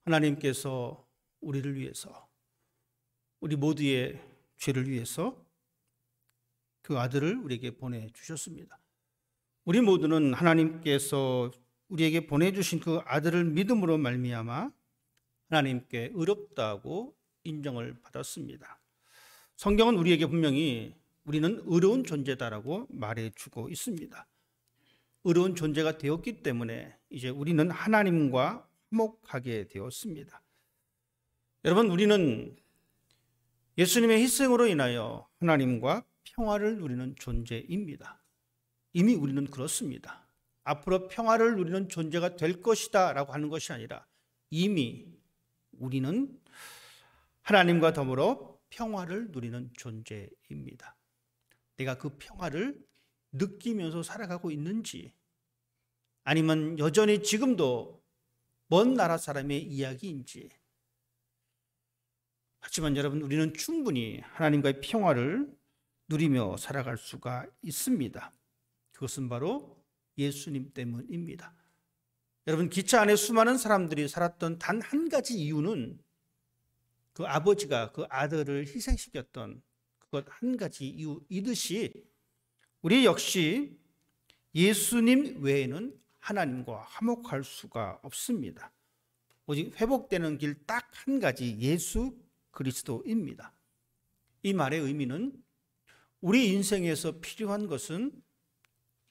하나님께서 우리를 위해서, 우리 모두의 죄를 위해서 그 아들을 우리에게 보내주셨습니다. 우리 모두는 하나님께서 우리에게 보내주신 그 아들을 믿음으로 말미암아 하나님께 의롭다고 인정을 받았습니다. 성경은 우리에게 분명히 우리는 의로운 존재다라고 말해주고 있습니다. 의로운 존재가 되었기 때문에 이제 우리는 하나님과 화목하게 되었습니다. 여러분, 우리는 예수님의 희생으로 인하여 하나님과 평화를 누리는 존재입니다. 이미 우리는 그렇습니다. 앞으로 평화를 누리는 존재가 될 것이다 라고 하는 것이 아니라 이미 우리는 하나님과 더불어 평화를 누리는 존재입니다. 내가 그 평화를 느끼면서 살아가고 있는지, 아니면 여전히 지금도 먼 나라 사람의 이야기인지. 하지만 여러분, 우리는 충분히 하나님과의 평화를 누리며 살아갈 수가 있습니다. 그것은 바로 예수님 때문입니다. 여러분, 기차 안에 수많은 사람들이 살았던 단 한 가지 이유는 그 아버지가 그 아들을 희생시켰던 그것 한 가지 이유이듯이 우리 역시 예수님 외에는 하나님과 화목할 수가 없습니다. 오직 회복되는 길 딱 한 가지, 예수 그리스도입니다. 이 말의 의미는 우리 인생에서 필요한 것은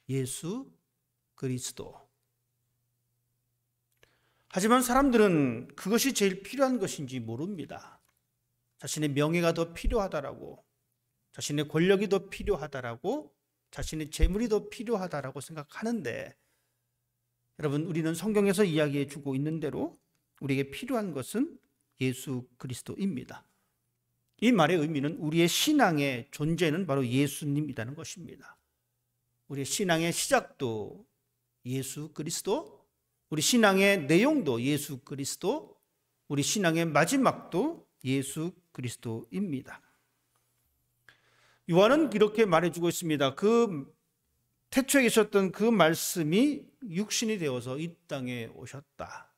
예수 그리스도. 하지만 사람들은 그것이 제일 필요한 것인지 모릅니다. 자신의 명예가 더 필요하다라고, 자신의 권력이 더 필요하다라고, 자신의 재물이 더 필요하다라고 생각하는데, 여러분, 우리는 성경에서 이야기해 주고 있는 대로 우리에게 필요한 것은 예수 그리스도입니다. 이 말의 의미는 우리의 신앙의 존재는 바로 예수님이라는 것입니다. 우리의 신앙의 시작도 예수 그리스도, 우리 신앙의 내용도 예수 그리스도, 우리 신앙의 마지막도 예수 그리스도입니다. 요한은 이렇게 말해주고 있습니다. 그 태초에 계셨던 그 말씀이 육신이 되어서 이 땅에 오셨다.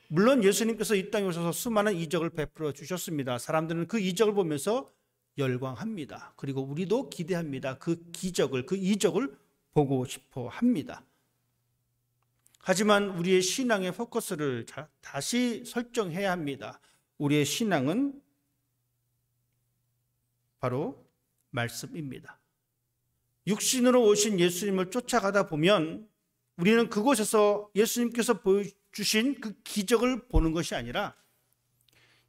물론 예수님께서 이 땅에 오셔서 수많은 이적을 베풀어 주셨습니다. 사람들은 그 이적을 보면서 열광합니다. 그리고 우리도 기대합니다. 그 기적을, 그 이적을 보고 싶어 합니다. 하지만 우리의 신앙의 포커스를 다시 설정해야 합니다. 우리의 신앙은 바로 말씀입니다. 육신으로 오신 예수님을 쫓아가다 보면 우리는 그곳에서 예수님께서 보여주신 그 기적을 보는 것이 아니라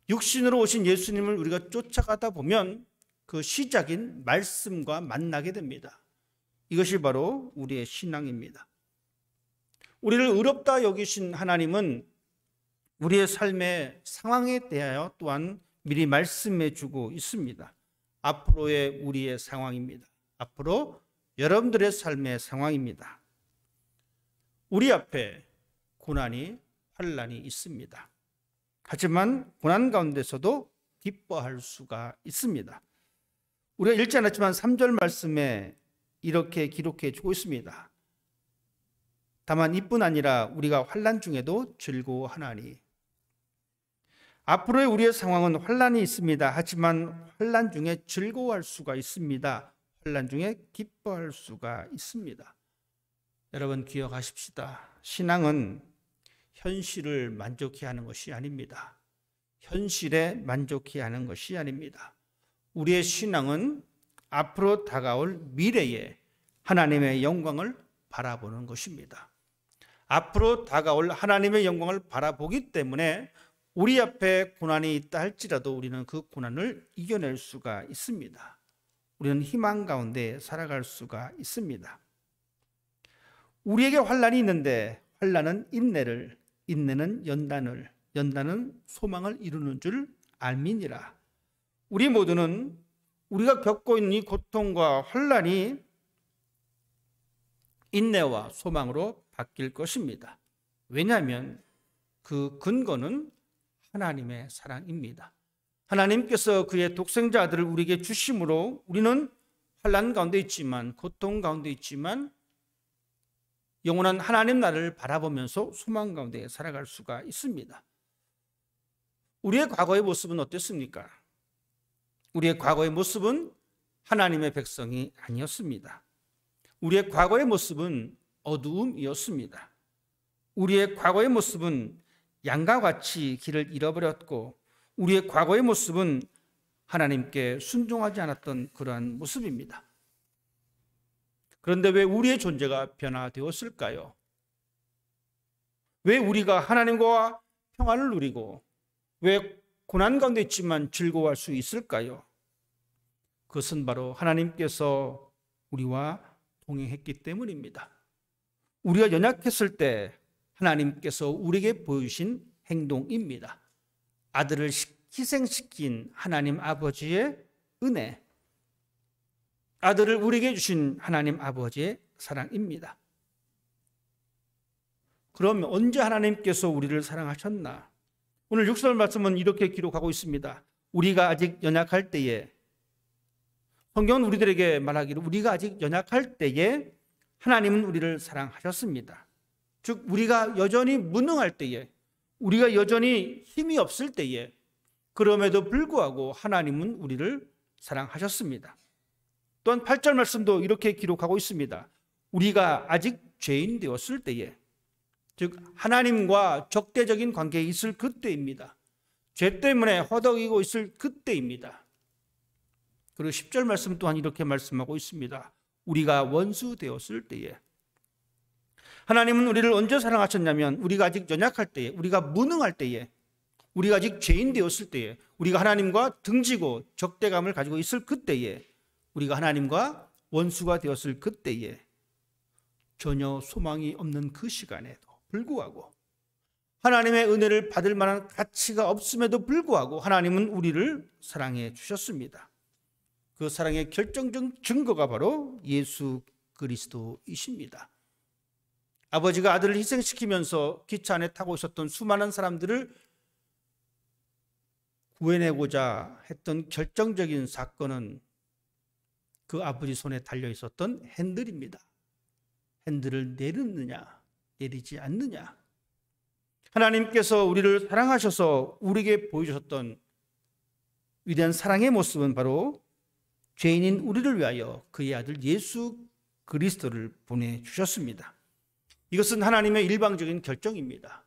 육신으로 오신 예수님을 우리가 쫓아가다 보면 그 시작인 말씀과 만나게 됩니다. 이것이 바로 우리의 신앙입니다. 우리를 의롭다 여기신 하나님은 우리의 삶의 상황에 대하여 또한 미리 말씀해 주고 있습니다. 앞으로의 우리의 상황입니다. 앞으로 여러분들의 삶의 상황입니다. 우리 앞에 고난이, 환난이 있습니다. 하지만 고난 가운데서도 기뻐할 수가 있습니다. 우리가 읽지 않았지만 3절 말씀에 이렇게 기록해 주고 있습니다. 다만 이뿐 아니라 우리가 환난 중에도 즐거워하나니. 앞으로의 우리의 상황은 환난이 있습니다. 하지만 환난 중에 즐거워할 수가 있습니다. 환난 중에 기뻐할 수가 있습니다. 여러분, 기억하십시다. 신앙은 현실을 만족해 하는 것이 아닙니다. 현실에 만족해 하는 것이 아닙니다. 우리의 신앙은 앞으로 다가올 미래에 하나님의 영광을 바라보는 것입니다. 앞으로 다가올 하나님의 영광을 바라보기 때문에 우리 앞에 고난이 있다 할지라도 우리는 그 고난을 이겨낼 수가 있습니다. 우리는 희망 가운데 살아갈 수가 있습니다. 우리에게 환난이 있는데 환난은 인내를, 인내는 연단을, 연단은 소망을 이루는 줄 알미니라. 우리 모두는 우리가 겪고 있는 이 고통과 환난이 인내와 소망으로 바뀔 것입니다. 왜냐하면 그 근거는 하나님의 사랑입니다. 하나님께서 그의 독생자 아들을 우리에게 주심으로 우리는 환난 가운데 있지만, 고통 가운데 있지만 영원한 하나님 나라를 바라보면서 소망 가운데 살아갈 수가 있습니다. 우리의 과거의 모습은 어땠습니까? 우리의 과거의 모습은 하나님의 백성이 아니었습니다. 우리의 과거의 모습은 어두움이었습니다. 우리의 과거의 모습은 양과 같이 길을 잃어버렸고, 우리의 과거의 모습은 하나님께 순종하지 않았던 그러한 모습입니다. 그런데 왜 우리의 존재가 변화되었을까요? 왜 우리가 하나님과 평안을 누리고 왜 고난 가운데 있지만 즐거워할 수 있을까요? 그것은 바로 하나님께서 우리와 동행했기 때문입니다. 우리가 연약했을 때 하나님께서 우리에게 보여주신 행동입니다. 아들을 희생시킨 하나님 아버지의 은혜, 아들을 우리에게 주신 하나님 아버지의 사랑입니다. 그럼 언제 하나님께서 우리를 사랑하셨나? 오늘 6절 말씀은 이렇게 기록하고 있습니다. 우리가 아직 연약할 때에, 성경은 우리들에게 말하기를 우리가 아직 연약할 때에 하나님은 우리를 사랑하셨습니다. 즉 우리가 여전히 무능할 때에, 우리가 여전히 힘이 없을 때에, 그럼에도 불구하고 하나님은 우리를 사랑하셨습니다. 또한 8절 말씀도 이렇게 기록하고 있습니다. 우리가 아직 죄인 되었을 때에, 즉 하나님과 적대적인 관계에 있을 그때입니다. 죄 때문에 허덕이고 있을 그때입니다. 그리고 10절 말씀 또한 이렇게 말씀하고 있습니다. 우리가 원수 되었을 때에, 하나님은 우리를 언제 사랑하셨냐면 우리가 아직 연약할 때에, 우리가 무능할 때에, 우리가 아직 죄인 되었을 때에, 우리가 하나님과 등지고 적대감을 가지고 있을 그때에, 우리가 하나님과 원수가 되었을 그때에, 전혀 소망이 없는 그 시간에도 불구하고, 하나님의 은혜를 받을 만한 가치가 없음에도 불구하고 하나님은 우리를 사랑해 주셨습니다. 그 사랑의 결정적 증거가 바로 예수 그리스도이십니다. 아버지가 아들을 희생시키면서 기차 안에 타고 있었던 수많은 사람들을 구해내고자 했던 결정적인 사건은 그 아버지 손에 달려 있었던 핸들입니다. 핸들을 내리느냐 내리지 않느냐. 하나님께서 우리를 사랑하셔서 우리에게 보여주셨던 위대한 사랑의 모습은 바로 죄인인 우리를 위하여 그의 아들 예수 그리스도를 보내주셨습니다. 이것은 하나님의 일방적인 결정입니다.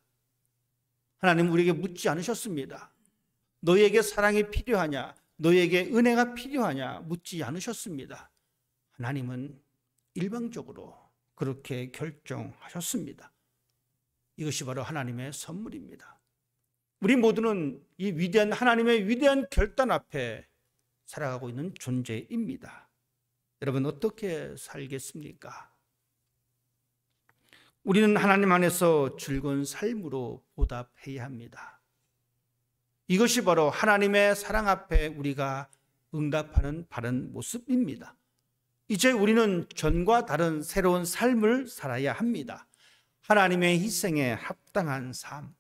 하나님은 우리에게 묻지 않으셨습니다. 너희에게 사랑이 필요하냐, 너희에게 은혜가 필요하냐 묻지 않으셨습니다. 하나님은 일방적으로 그렇게 결정하셨습니다. 이것이 바로 하나님의 선물입니다. 우리 모두는 이 위대한 하나님의 위대한 결단 앞에 살아가고 있는 존재입니다. 여러분 어떻게 살겠습니까? 우리는 하나님 안에서 즐거운 삶으로 보답해야 합니다. 이것이 바로 하나님의 사랑 앞에 우리가 응답하는 바른 모습입니다. 이제 우리는 전과 다른 새로운 삶을 살아야 합니다. 하나님의 희생에 합당한 삶.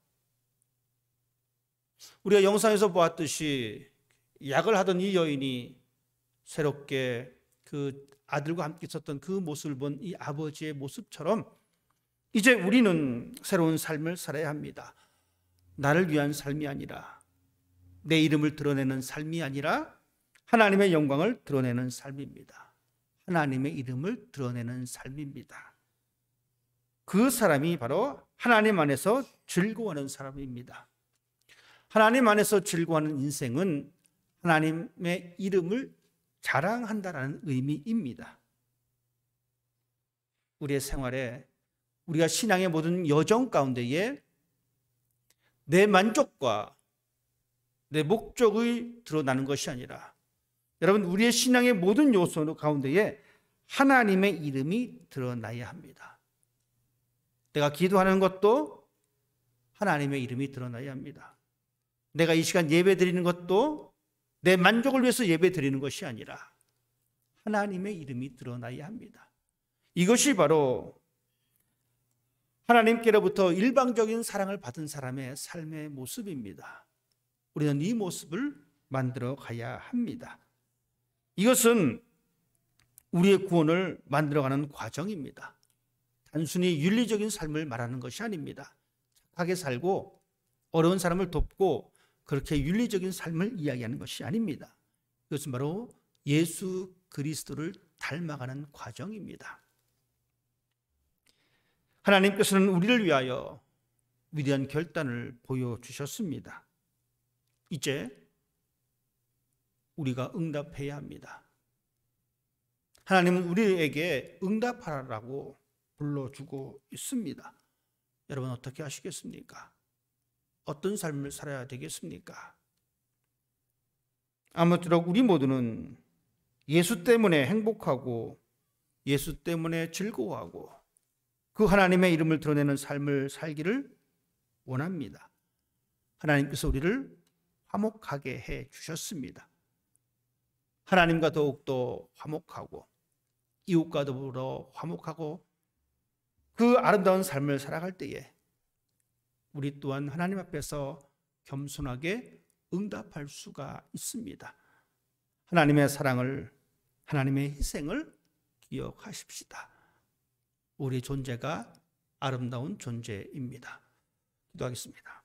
우리가 영상에서 보았듯이 약을 하던 이 여인이 새롭게 그 아들과 함께 있었던 그 모습을 본 이 아버지의 모습처럼 이제 우리는 새로운 삶을 살아야 합니다. 나를 위한 삶이 아니라, 내 이름을 드러내는 삶이 아니라 하나님의 영광을 드러내는 삶입니다. 하나님의 이름을 드러내는 삶입니다. 그 사람이 바로 하나님 안에서 즐거워하는 사람입니다. 하나님 안에서 즐거워하는 인생은 하나님의 이름을 자랑한다는 의미입니다. 우리의 생활에, 우리가 신앙의 모든 여정 가운데에 내 만족과 내 목적이 드러나는 것이 아니라, 여러분 우리의 신앙의 모든 요소 가운데에 하나님의 이름이 드러나야 합니다. 내가 기도하는 것도 하나님의 이름이 드러나야 합니다. 내가 이 시간 예배 드리는 것도 내 만족을 위해서 예배 드리는 것이 아니라 하나님의 이름이 드러나야 합니다. 이것이 바로 하나님께로부터 일방적인 사랑을 받은 사람의 삶의 모습입니다. 우리는 이 모습을 만들어 가야 합니다. 이것은 우리의 구원을 만들어가는 과정입니다. 단순히 윤리적인 삶을 말하는 것이 아닙니다. 착하게 살고 어려운 사람을 돕고 그렇게 윤리적인 삶을 이야기하는 것이 아닙니다. 이것은 바로 예수 그리스도를 닮아가는 과정입니다. 하나님께서는 우리를 위하여 위대한 결단을 보여주셨습니다. 이제 우리가 응답해야 합니다. 하나님은 우리에게 응답하라고 불러주고 있습니다. 여러분 어떻게 하시겠습니까? 어떤 삶을 살아야 되겠습니까? 아무쪼록 우리 모두는 예수 때문에 행복하고 예수 때문에 즐거워하고 그 하나님의 이름을 드러내는 삶을 살기를 원합니다. 하나님께서 우리를 화목하게 해 주셨습니다. 하나님과 더욱더 화목하고 이웃과 더불어 화목하고 그 아름다운 삶을 살아갈 때에 우리 또한 하나님 앞에서 겸손하게 응답할 수가 있습니다. 하나님의 사랑을, 하나님의 희생을 기억하십시다. 우리 존재가 아름다운 존재입니다. 기도하겠습니다.